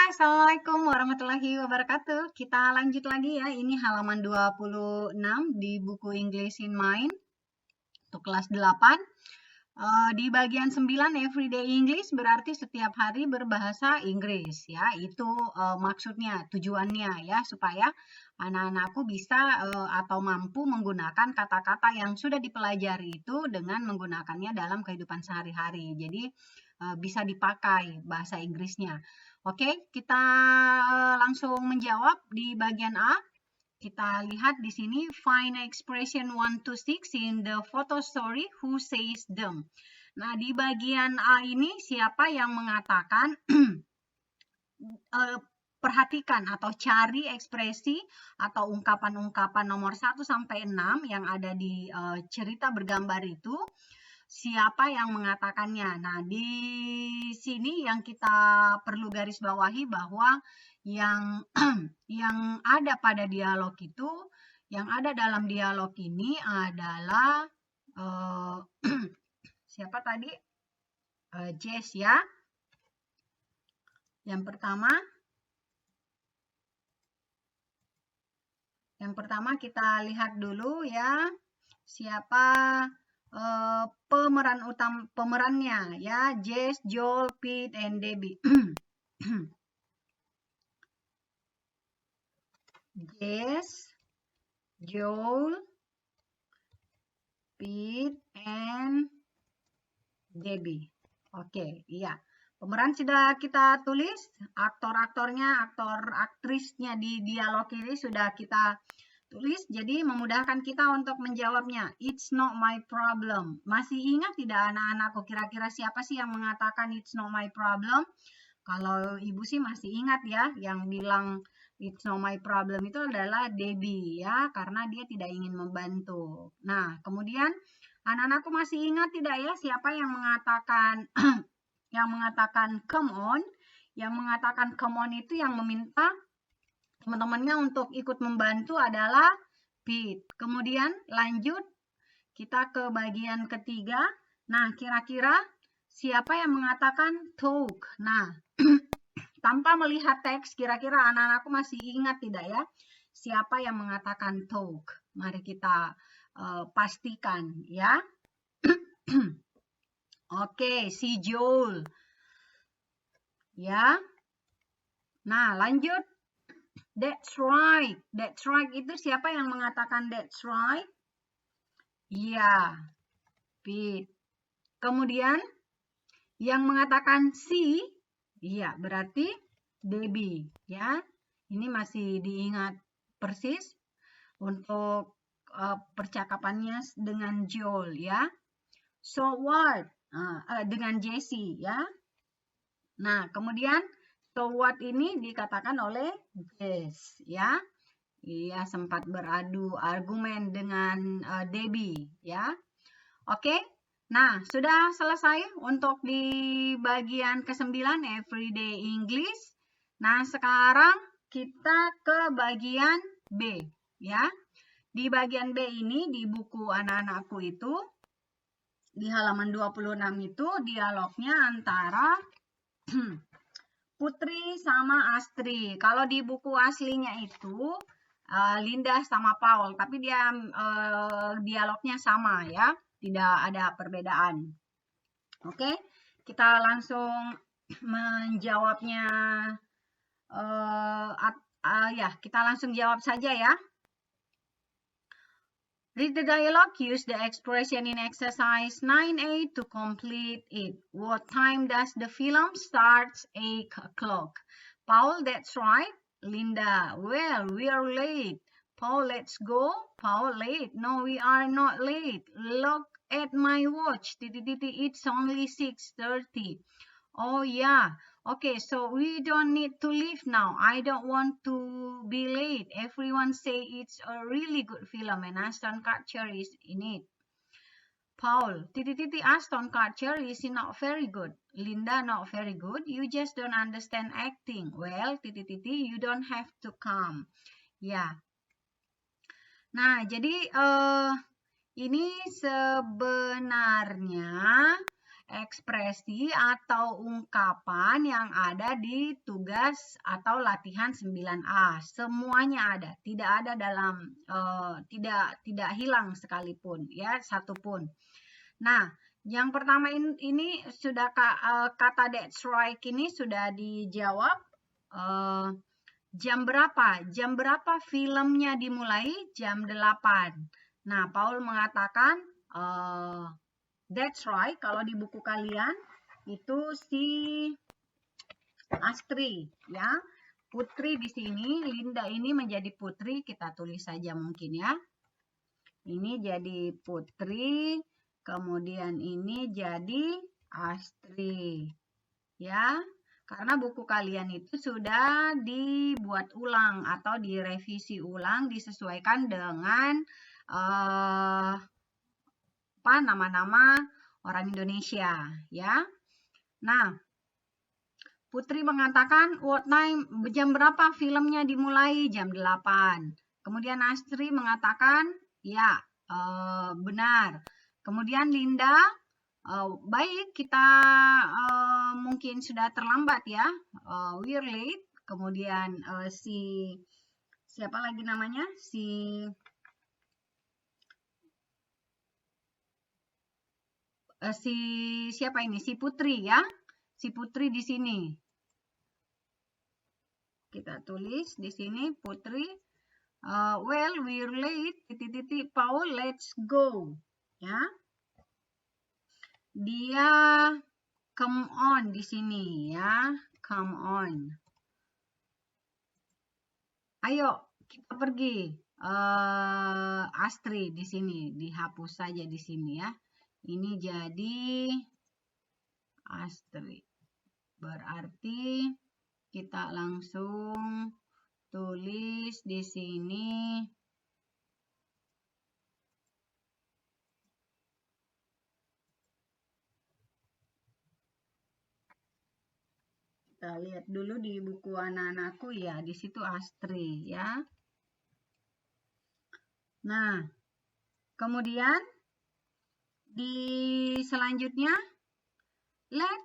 Assalamualaikum warahmatullahi wabarakatuh. Kita lanjut lagi ya. Ini halaman 26 di buku English in Mind untuk kelas 8. Di bagian 9 Everyday English berarti setiap hari berbahasa Inggris ya. Itu maksudnya, tujuannya ya, supaya anak-anakku bisa atau mampu menggunakan kata-kata yang sudah dipelajari itu dengan menggunakannya dalam kehidupan sehari-hari. Jadi bisa dipakai bahasa Inggrisnya. Oke, kita langsung menjawab di bagian A. Kita lihat di sini, find expression 1 to 6 in the photo story, who says them. Nah, di bagian A ini siapa yang mengatakan perhatikan atau cari ekspresi atau ungkapan-ungkapan nomor 1 sampai 6 yang ada di cerita bergambar itu. Siapa yang mengatakannya? Nah, di sini yang kita perlu garis bawahi bahwa yang yang ada pada dialog itu, yang ada dalam dialog ini adalah siapa tadi? Jess ya. Yang pertama kita lihat dulu ya, siapa pemerannya ya, Jess, Joel, Pete, and Debbie. Jess, Joel, Pete, and Debbie. Oke, iya. Pemeran sudah kita tulis, aktor-aktornya, aktor-aktrisnya di dialog ini sudah kita tulis, jadi memudahkan kita untuk menjawabnya. It's not my problem. Masih ingat tidak anak-anakku, kira-kira siapa sih yang mengatakan it's not my problem? Kalau ibu sih masih ingat ya, yang bilang it's not my problem itu adalah Debbie ya, karena dia tidak ingin membantu. Nah, kemudian anak-anakku masih ingat tidak ya, siapa yang mengatakan come on? Yang mengatakan come on itu yang meminta teman-temannya untuk ikut membantu adalah Pete. Kemudian lanjut kita ke bagian ketiga. Nah, kira-kira siapa yang mengatakan talk? Nah, tanpa melihat teks, kira-kira anak-anakku masih ingat tidak ya? Siapa yang mengatakan talk? Mari kita pastikan ya. Oke, si Joel. Ya. Nah, lanjut. That's right. That's right itu siapa yang mengatakan that's right? Iya, Pete. Kemudian yang mengatakan si, iya berarti Debbie. Ya, ini masih diingat persis untuk percakapannya dengan Joel ya. So what? Dengan Jessie ya. Nah, kemudian so what ini dikatakan oleh Jess ya. Ia sempat beradu argumen dengan Debbie ya. Oke. Nah, sudah selesai untuk di bagian ke-9 Everyday English. Nah, sekarang kita ke bagian B ya. Di bagian B ini di buku anak-anakku itu di halaman 26 itu dialognya antara Putri sama Astri. Kalau di buku aslinya itu Linda sama Paul, tapi dia dialognya sama ya, tidak ada perbedaan. Oke, kita langsung menjawabnya. Ya, kita langsung jawab saja ya. Read the dialogue, use the expression in exercise 9A to complete it. What time does the film start? 8 o'clock. Paul, that's right. Linda, well, we are late. Paul, let's go. Paul, late. No, we are not late. Look at my watch. It's only 6:30. Oh, yeah. Okay, so we don't need to leave now. I don't want to be late. Everyone say it's a really good film and Ashton Kutcher is in it. Paul, Ashton Kutcher is not very good. Linda, not very good. You just don't understand acting. Well, you don't have to come. Ya. Nah, jadi ini sebenarnya ekspresi atau ungkapan yang ada di tugas atau latihan 9A. Semuanya ada, tidak ada dalam tidak hilang sekalipun ya, satupun. Nah, yang pertama ini sudah kata that's right ini sudah dijawab. Jam berapa? Jam berapa filmnya dimulai? Jam 8. Nah, Paul mengatakan that's right. Kalau di buku kalian itu si Astri ya. Putri di sini, Linda ini menjadi Putri, kita tulis saja mungkin ya. Ini jadi Putri, kemudian ini jadi Astri. Ya. Karena buku kalian itu sudah dibuat ulang atau direvisi ulang, disesuaikan dengan nama-nama orang Indonesia ya. Nah, Putri mengatakan what time, jam berapa filmnya dimulai? Jam 8. Kemudian Astri mengatakan ya, benar. Kemudian Linda, baik kita mungkin sudah terlambat ya, we're late. Kemudian siapa lagi namanya? Siapa ini? Si Putri ya. Si Putri di sini. Kita tulis di sini Putri. Well, we're late. Paul, let's go. Ya. Dia come on di sini ya. Come on. Ayo kita pergi. Astri di sini dihapus saja di sini ya. Ini jadi Astri. Berarti kita langsung tulis di sini kita lihat dulu di buku anak-anakku ya, di situ Astri ya. Nah, kemudian di selanjutnya,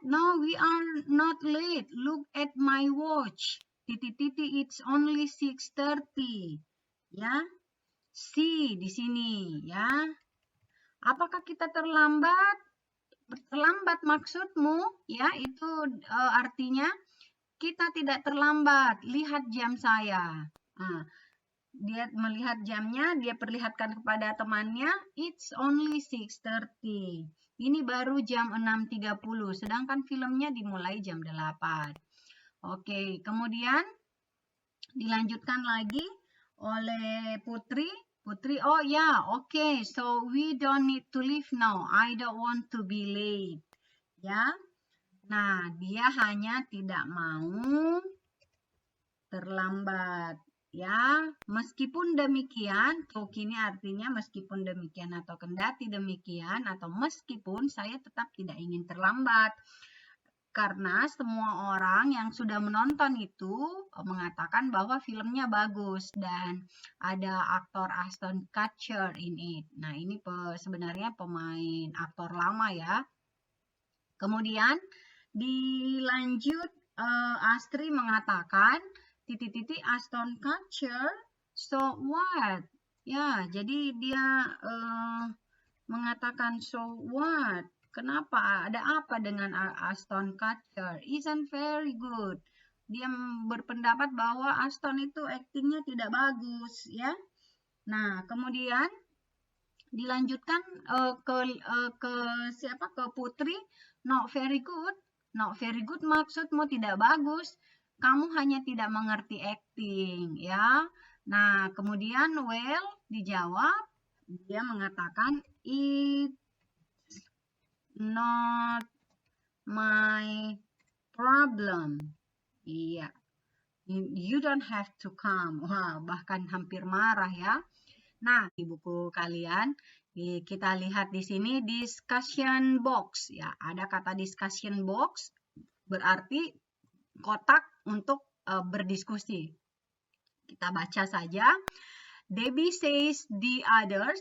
no, we are not late. Look at my watch. It's only 6:30. Ya, see di sini ya. Apakah kita terlambat? Terlambat maksudmu ya, itu artinya kita tidak terlambat. Lihat jam saya. Nah, dia melihat jamnya, dia perlihatkan kepada temannya, it's only 6:30. Ini baru jam 6.30, sedangkan filmnya dimulai jam 8. Oke, kemudian dilanjutkan lagi oleh Putri. Putri, oh ya, oke, so we don't need to leave now. I don't want to be late. Ya, nah dia hanya tidak mau terlambat. Ya, meskipun demikian, ini artinya meskipun demikian atau kendati demikian atau meskipun saya tetap tidak ingin terlambat. Karena semua orang yang sudah menonton itu mengatakan bahwa filmnya bagus dan ada aktor Ashton Kutcher in it. Nah, ini sebenarnya pemain aktor lama ya. Kemudian dilanjut Astri mengatakan Ashton Kutcher, so what? Ya, jadi dia mengatakan so what? Kenapa? Ada apa dengan Ashton Kutcher? Isn't very good. Dia berpendapat bahwa Ashton itu aktingnya tidak bagus, ya. Nah, kemudian dilanjutkan ke siapa? Ke Putri. Not very good. Not very good maksudmu tidak bagus. Kamu hanya tidak mengerti acting, ya. Nah, kemudian well dijawab, dia mengatakan it's not my problem. Iya. You don't have to come. Wah, bahkan hampir marah ya. Nah, di buku kalian kita lihat di sini discussion box ya. Ada kata discussion box berarti kotak untuk berdiskusi. Kita baca saja. Debbie says the others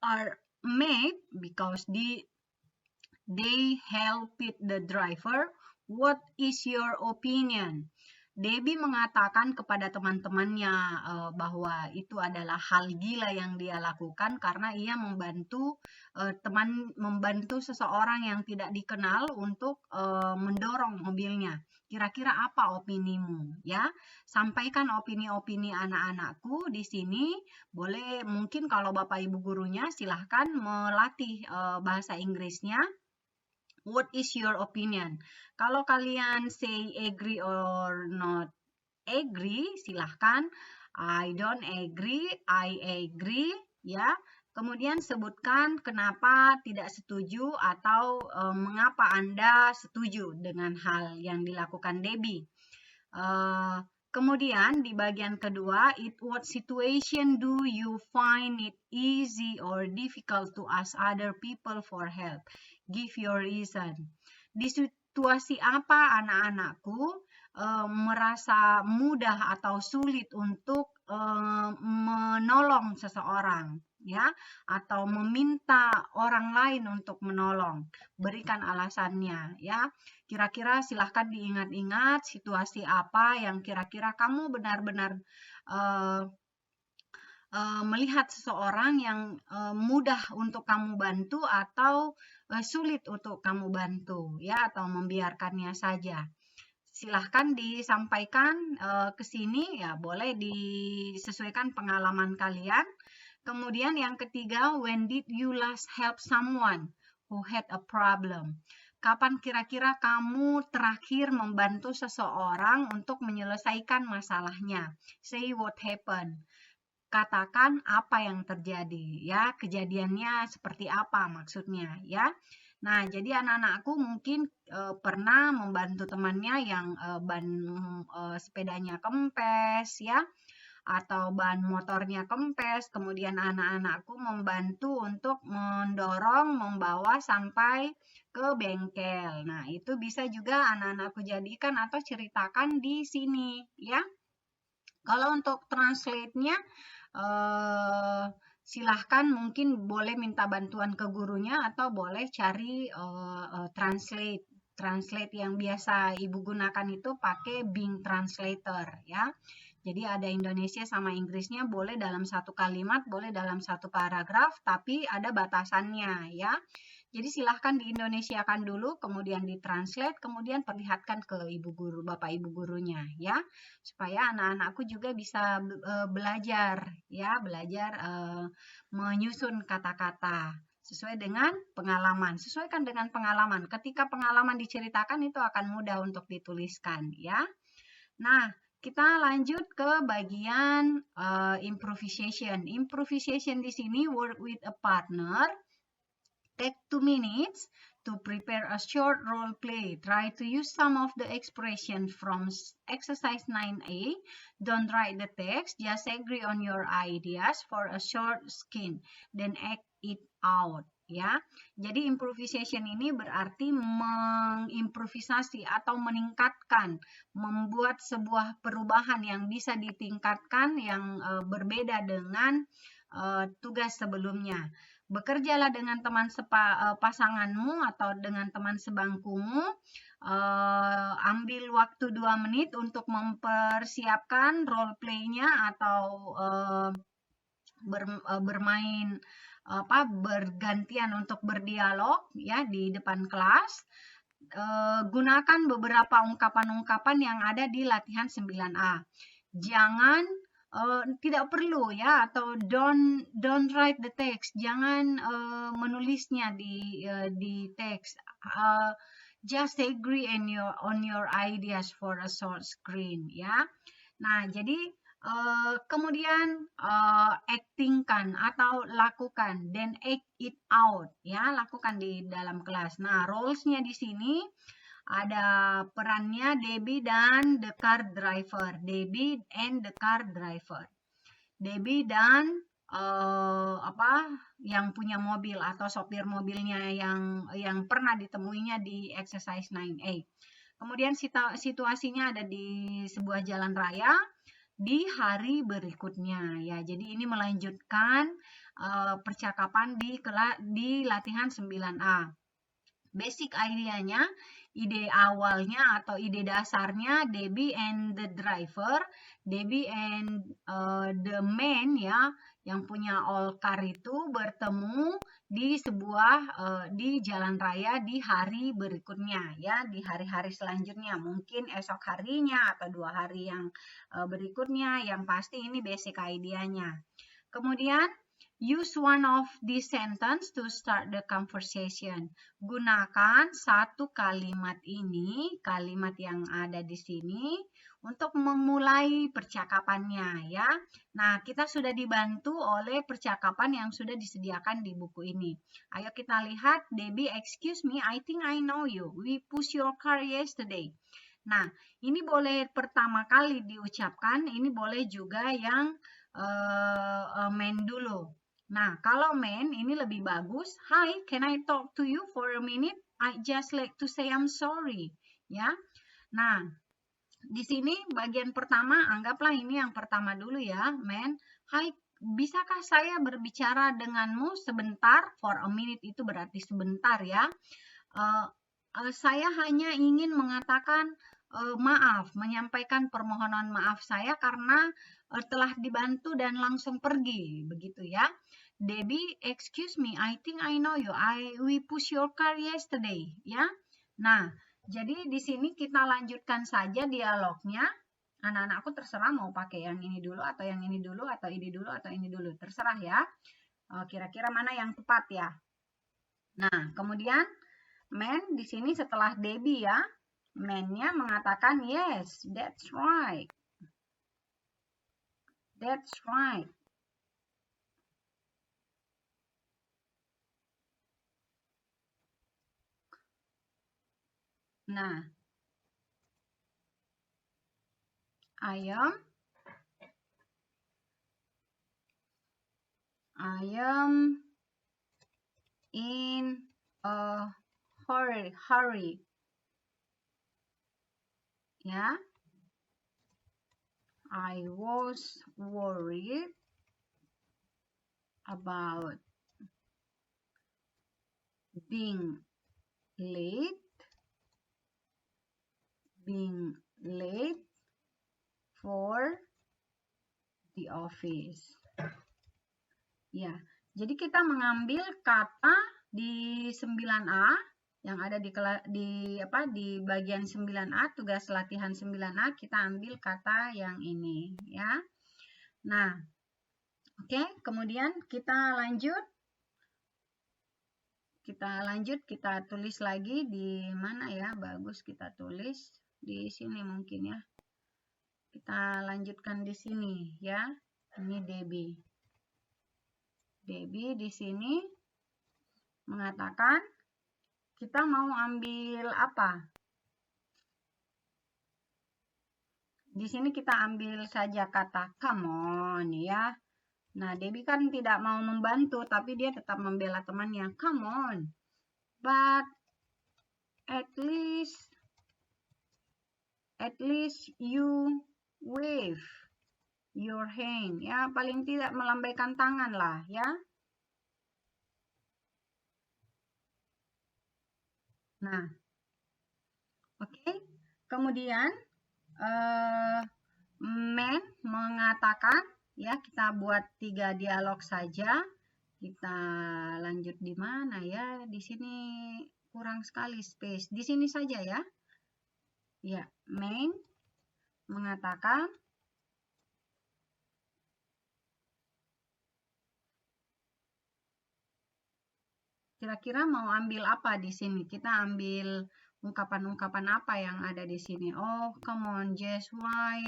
are mad because They helped the driver. What is your opinion? Debbie mengatakan kepada teman-temannya bahwa itu adalah hal gila yang dia lakukan karena ia membantu seseorang yang tidak dikenal untuk mendorong mobilnya. Kira-kira apa opinimu? Ya, sampaikan opini-opini anak-anakku di sini. Boleh mungkin kalau Bapak Ibu gurunya silahkan melatih bahasa Inggrisnya. What is your opinion? Kalau kalian say agree or not agree, silahkan. I don't agree, I agree, ya. Kemudian sebutkan kenapa tidak setuju atau mengapa Anda setuju dengan hal yang dilakukan Debbie. Kemudian di bagian kedua, what situation do you find it easy or difficult to ask other people for help? Give your reason. Di situasi apa anak-anakku merasa mudah atau sulit untuk menolong seseorang, ya, atau meminta orang lain untuk menolong? Berikan alasannya, ya. Kira-kira silahkan diingat-ingat situasi apa yang kira-kira kamu benar-benar melihat seseorang yang mudah untuk kamu bantu atau sulit untuk kamu bantu, ya, atau membiarkannya saja. Silahkan disampaikan ke sini, ya, boleh disesuaikan pengalaman kalian. Kemudian yang ketiga, when did you last help someone who had a problem? Kapan kira-kira kamu terakhir membantu seseorang untuk menyelesaikan masalahnya? Say what happened. Katakan apa yang terjadi, ya, kejadiannya seperti apa maksudnya, ya. Nah, jadi anak-anakku mungkin pernah membantu temannya yang ban sepedanya kempes, ya, atau ban motornya kempes, kemudian anak-anakku membantu untuk mendorong, membawa sampai ke bengkel. Nah, itu bisa juga anak-anakku jadikan atau ceritakan di sini, ya. Kalau untuk translate-nya, silahkan mungkin boleh minta bantuan ke gurunya atau boleh cari translate yang biasa Ibu gunakan itu pakai Bing Translator, ya. Jadi ada Indonesia sama Inggrisnya, boleh dalam satu kalimat, boleh dalam satu paragraf, tapi ada batasannya, ya. Jadi silahkan diindonesiakan dulu, kemudian ditranslate, kemudian perlihatkan ke ibu guru, bapak ibu gurunya, ya, supaya anak-anakku juga bisa belajar, ya, belajar menyusun kata-kata sesuai dengan pengalaman. Sesuaikan dengan pengalaman. Ketika pengalaman diceritakan itu akan mudah untuk dituliskan, ya. Nah, kita lanjut ke bagian improvisation. Improvisation di sini work with a partner. Take 2 minutes to prepare a short role play. Try to use some of the expression from exercise 9A. Don't write the text, just agree on your ideas for a short scene, then act it out. Ya, jadi improvisation ini berarti mengimprovisasi atau meningkatkan, membuat sebuah perubahan yang bisa ditingkatkan yang berbeda dengan tugas sebelumnya. Bekerjalah dengan teman pasanganmu atau dengan teman sebangkumu. Ambil waktu 2 menit untuk mempersiapkan role play-nya atau bermain bergantian untuk berdialog, ya, di depan kelas. Gunakan beberapa ungkapan-ungkapan yang ada di latihan 9A. Jangan tidak perlu, ya, atau don't write the text, jangan menulisnya di teks. Just agree on your ideas for a short screen, ya. Nah, jadi kemudian actingkan atau lakukan, then act it out, ya, lakukan di dalam kelas. Nah, roles-nya di sini ada perannya Debbie dan the car driver. Debbie and the car driver. Debbie dan yang punya mobil atau sopir mobilnya yang pernah ditemuinya di exercise 9A. Kemudian situasinya ada di sebuah jalan raya di hari berikutnya, ya. Jadi ini melanjutkan percakapan di latihan 9A. Basic idenya, ide awalnya atau ide dasarnya, Debbie and the driver, Debbie and the man ya, yang punya all car itu bertemu di sebuah di jalan raya di hari berikutnya ya, di hari-hari selanjutnya, mungkin esok harinya atau 2 hari yang berikutnya, yang pasti ini basic idenya. Kemudian use one of these sentence to start the conversation. Gunakan satu kalimat ini, kalimat yang ada di sini, untuk memulai percakapannya ya. Nah, kita sudah dibantu oleh percakapan yang sudah disediakan di buku ini. Ayo kita lihat, Debbie, excuse me, I think I know you. We push your car yesterday. Nah, ini boleh pertama kali diucapkan, ini boleh juga yang man dulu. Nah, kalau man ini lebih bagus. Hi, can I talk to you for a minute? I just like to say I'm sorry. Ya. Nah, di sini bagian pertama, anggaplah ini yang pertama dulu ya, man. Hi, bisakah saya berbicara denganmu sebentar? For a minute itu berarti sebentar ya. Saya hanya ingin mengatakan maaf, menyampaikan permohonan maaf saya karena telah dibantu dan langsung pergi, begitu ya. Debbie, excuse me, I think I know you. We push your car yesterday, ya. Nah, jadi di sini kita lanjutkan saja dialognya. Anak-anakku terserah mau pakai yang ini dulu atau yang ini dulu atau ini dulu atau ini dulu, terserah ya. Kira-kira mana yang tepat ya. Nah, kemudian man di sini setelah Debbie ya, man-nya mengatakan yes, that's right. That's right. Nah, I am in a hurry. Ya. I was worried about being late for the office. Ya, jadi kita mengambil kata di 9A yang ada di bagian 9A, tugas latihan 9A, kita ambil kata yang ini ya. Nah, oke, kemudian kita lanjut. Kita tulis lagi di mana ya? Bagus kita tulis di sini mungkin ya. Kita lanjutkan di sini ya. Ini Debbie. Debbie di sini mengatakan kita mau ambil apa? Di sini kita ambil saja kata come on ya. Nah, Debbie kan tidak mau membantu, tapi dia tetap membela temannya. Come on, but at least you wave your hand. Ya, paling tidak melambaikan tangan lah ya. Nah, oke. Kemudian man mengatakan, ya kita buat 3 dialog saja. Kita lanjut di mana ya? Di sini kurang sekali space. Di sini saja ya. Ya, man mengatakan kira-kira mau ambil apa di sini? Kita ambil ungkapan-ungkapan apa yang ada di sini? Oh, come on, Jess, why?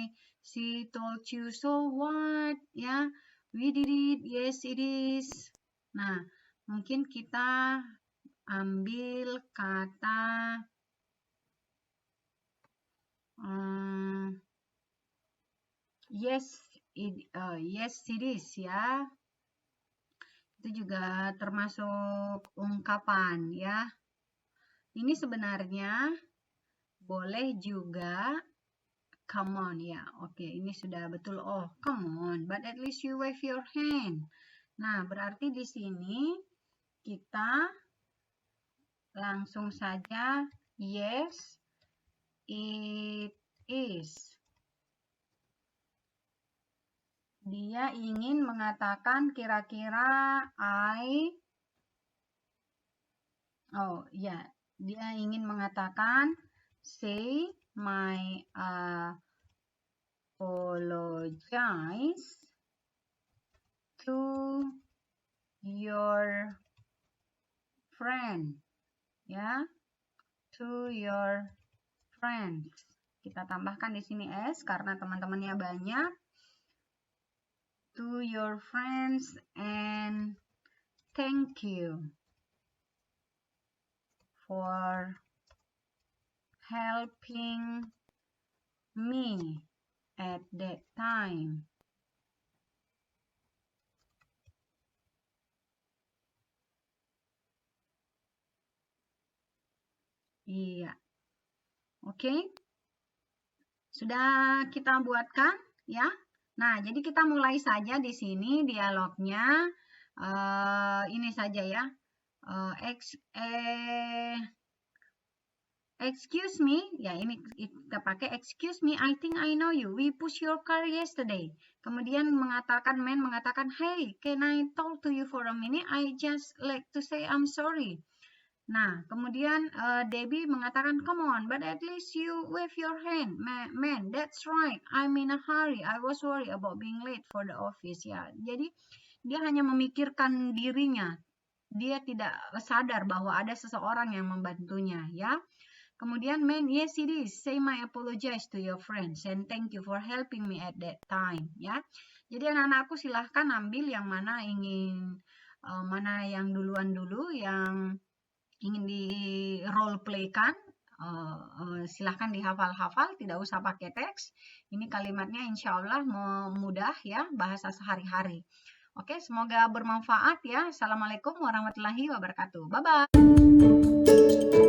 She told you, so what? Ya, we did it, yes it is. Nah, mungkin kita ambil kata yes it is ya. Itu juga termasuk ungkapan ya. Ini sebenarnya boleh juga come on ya. Oke, ini sudah betul. Oh, come on, but at least you wave your hand. Nah, berarti di sini kita Langsung saja, yes, it is. Dia ingin mengatakan kira-kira dia ingin mengatakan say my apologize to your friend, ya, to your friends. Kita tambahkan di sini s karena teman-temannya banyak. To your friends and thank you for helping me at that time. Iya. Oke. Sudah kita buatkan, ya. Nah, jadi kita mulai saja di sini dialognya. Ini saja ya. Excuse me, ya ini kita pakai excuse me, I think I know you. We push your car yesterday. Kemudian man mengatakan, hey, can I talk to you for a minute? I just like to say I'm sorry. Nah, kemudian Debbie mengatakan, come on, but at least you wave your hand. Man, that's right. I'm in a hurry. I was worried about being late for the office. Ya, jadi dia hanya memikirkan dirinya. Dia tidak sadar bahwa ada seseorang yang membantunya, ya. Kemudian, man, yes it is. Say my apologize to your friends and thank you for helping me at that time, ya. Jadi anak-anakku silahkan ambil yang mana mana yang duluan dulu yang ingin di role playkan, silahkan dihafal-hafal, tidak usah pakai teks. Ini kalimatnya insya Allah mudah ya, bahasa sehari-hari. Oke, semoga bermanfaat ya. Assalamualaikum warahmatullahi wabarakatuh. Bye-bye.